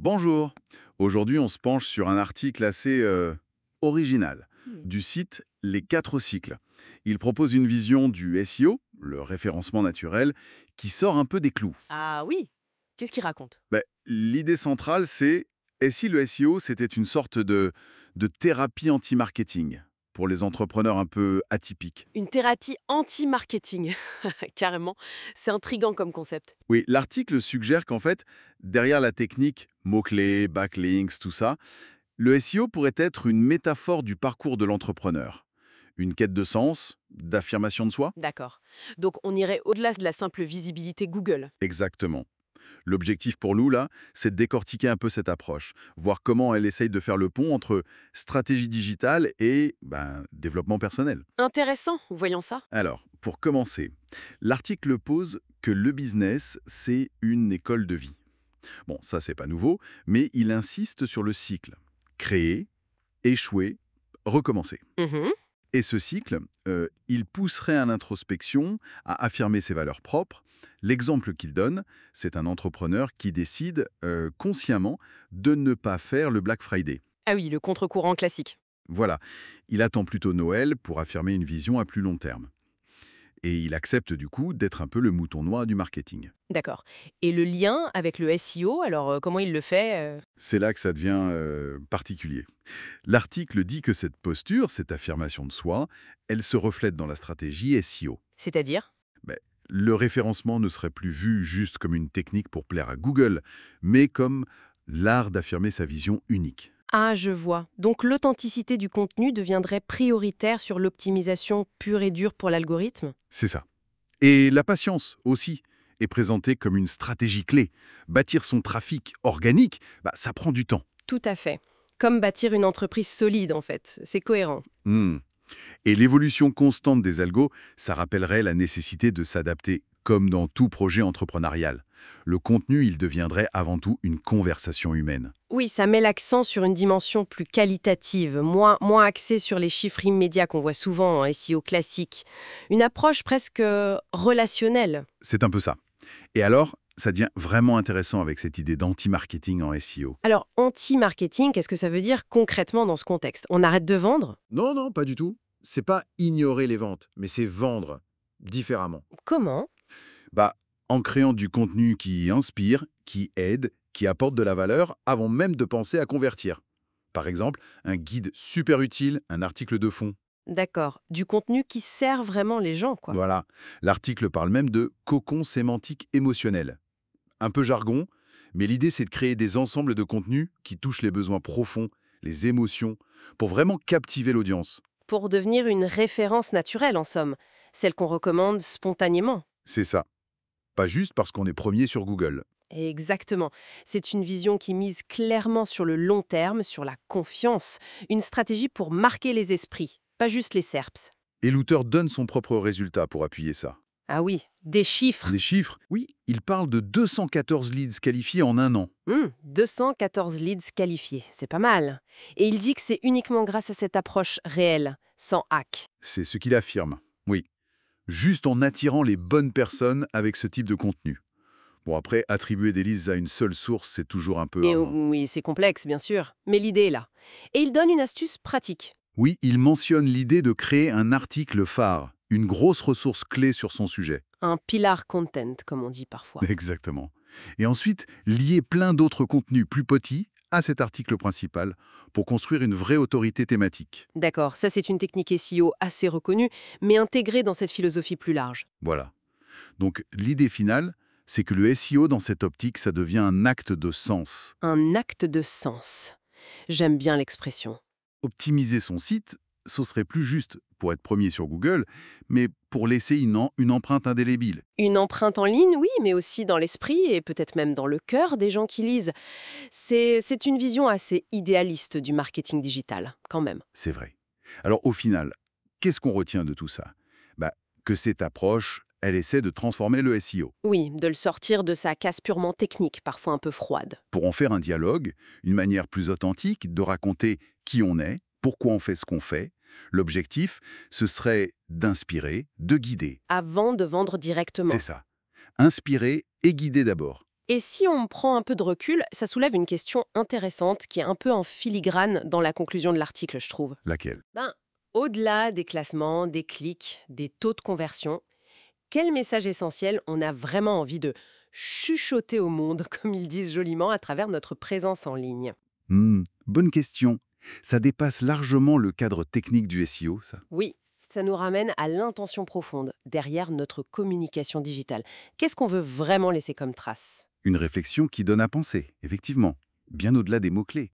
Bonjour. Aujourd'hui, on se penche sur un article assez original Hmm. du site Les 4 cycles. Il propose une vision du SEO, le référencement naturel, qui sort un peu des clous. Ah oui, qu'est-ce qu'il raconte? L'idée centrale, c'est et si le SEO, c'était une sorte de thérapie anti-marketing pour les entrepreneurs un peu atypiques. Une thérapie anti-marketing, carrément. C'est intriguant comme concept. Oui, l'article suggère qu'en fait, derrière la technique, mots-clés, backlinks, tout ça, le SEO pourrait être une métaphore du parcours de l'entrepreneur. Une quête de sens, d'affirmation de soi. D'accord. Donc on irait au-delà de la simple visibilité Google. Exactement. L'objectif pour nous, là, c'est de décortiquer un peu cette approche, voir comment elle essaye de faire le pont entre stratégie digitale et développement personnel. Intéressant, voyons ça. Alors, pour commencer, l'article pose que le business, c'est une école de vie. Bon, ça, c'est pas nouveau, mais il insiste sur le cycle. Créer, échouer, recommencer. Mhm. Et ce cycle, il pousserait à l'introspection, à affirmer ses valeurs propres. L'exemple qu'il donne, c'est un entrepreneur qui décide consciemment de ne pas faire le Black Friday. Ah oui, le contre-courant classique. Voilà, il attend plutôt Noël pour affirmer une vision à plus long terme. Et il accepte du coup d'être un peu le mouton noir du marketing. D'accord. Et le lien avec le SEO, alors comment il le fait? C'est là que ça devient particulier. L'article dit que cette posture, cette affirmation de soi, elle se reflète dans la stratégie SEO. C'est-à-dire? Ben, le référencement ne serait plus vu juste comme une technique pour plaire à Google, mais comme l'art d'affirmer sa vision unique. Ah, je vois. Donc l'authenticité du contenu deviendrait prioritaire sur l'optimisation pure et dure pour l'algorithme? C'est ça. Et la patience aussi est présentée comme une stratégie clé. Bâtir son trafic organique, ça prend du temps. Tout à fait. Comme bâtir une entreprise solide, en fait. C'est cohérent. Hmm. Et l'évolution constante des algos, ça rappellerait la nécessité de s'adapter, comme dans tout projet entrepreneurial. Le contenu, il deviendrait avant tout une conversation humaine. Oui, ça met l'accent sur une dimension plus qualitative, moins axée sur les chiffres immédiats qu'on voit souvent en SEO classique. Une approche presque relationnelle. C'est un peu ça. Et alors, ça devient vraiment intéressant avec cette idée d'anti-marketing en SEO. Alors, anti-marketing, qu'est-ce que ça veut dire concrètement dans ce contexte? On arrête de vendre? Non, non, pas du tout. C'est pas ignorer les ventes, mais c'est vendre différemment. Comment? Bah, en créant du contenu qui inspire, qui aide, qui apporte de la valeur, avant même de penser à convertir. Par exemple, un guide super utile, un article de fond. D'accord. Du contenu qui sert vraiment les gens, quoi. Voilà. L'article parle même de cocon sémantique émotionnel. Un peu jargon, mais l'idée c'est de créer des ensembles de contenus qui touchent les besoins profonds, les émotions, pour vraiment captiver l'audience. Pour devenir une référence naturelle, en somme. Celle qu'on recommande spontanément. C'est ça. Pas juste parce qu'on est premier sur Google. Exactement. C'est une vision qui mise clairement sur le long terme, sur la confiance, une stratégie pour marquer les esprits, pas juste les SERPs. Et l'auteur donne son propre résultat pour appuyer ça. Ah oui, des chiffres. Des chiffres, oui, il parle de 214 leads qualifiés en un an. 214 leads qualifiés, c'est pas mal. Et il dit que c'est uniquement grâce à cette approche réelle, sans hack. C'est ce qu'il affirme. Oui, juste en attirant les bonnes personnes avec ce type de contenu. Bon, après, attribuer des leads à une seule source, c'est toujours un peu... Et oui, c'est complexe, bien sûr, mais l'idée est là. Et il donne une astuce pratique. Oui, il mentionne l'idée de créer un article phare, une grosse ressource clé sur son sujet. Un pilar content, comme on dit parfois. Exactement. Et ensuite, lier plein d'autres contenus plus petits à cet article principal pour construire une vraie autorité thématique. D'accord, ça c'est une technique SEO assez reconnue, mais intégrée dans cette philosophie plus large. Voilà. Donc l'idée finale, c'est que le SEO dans cette optique, ça devient un acte de sens. Un acte de sens. J'aime bien l'expression. Optimiser son site, ce serait plus juste pour être premier sur Google, mais pour laisser une empreinte indélébile. Une empreinte en ligne, oui, mais aussi dans l'esprit et peut-être même dans le cœur des gens qui lisent. C'est une vision assez idéaliste du marketing digital, quand même. C'est vrai. Alors au final, qu'est-ce qu'on retient de tout ça? Que cette approche, elle essaie de transformer le SEO Oui, de le sortir de sa casse purement technique, parfois un peu froide. pour en faire un dialogue, une manière plus authentique de raconter qui on est, pourquoi on fait ce qu'on fait. L'objectif, ce serait d'inspirer, de guider. Avant de vendre C'est directement. ça. Inspirer et guider d'abord. Et si on prend un peu de recul, ça soulève une question intéressante qui est un peu en filigrane dans la conclusion de l'article, je trouve. Laquelle? Ben, au-delà des classements, des clics, des taux de conversion, quel message essentiel on a vraiment envie de chuchoter au monde, comme ils disent joliment, à travers notre présence en ligne? Bonne question. Ça dépasse largement le cadre technique du SEO, ça. Oui, ça nous ramène à l'intention profonde derrière notre communication digitale. Qu'est-ce qu'on veut vraiment laisser comme trace? Une réflexion qui donne à penser, effectivement, bien au-delà des mots-clés.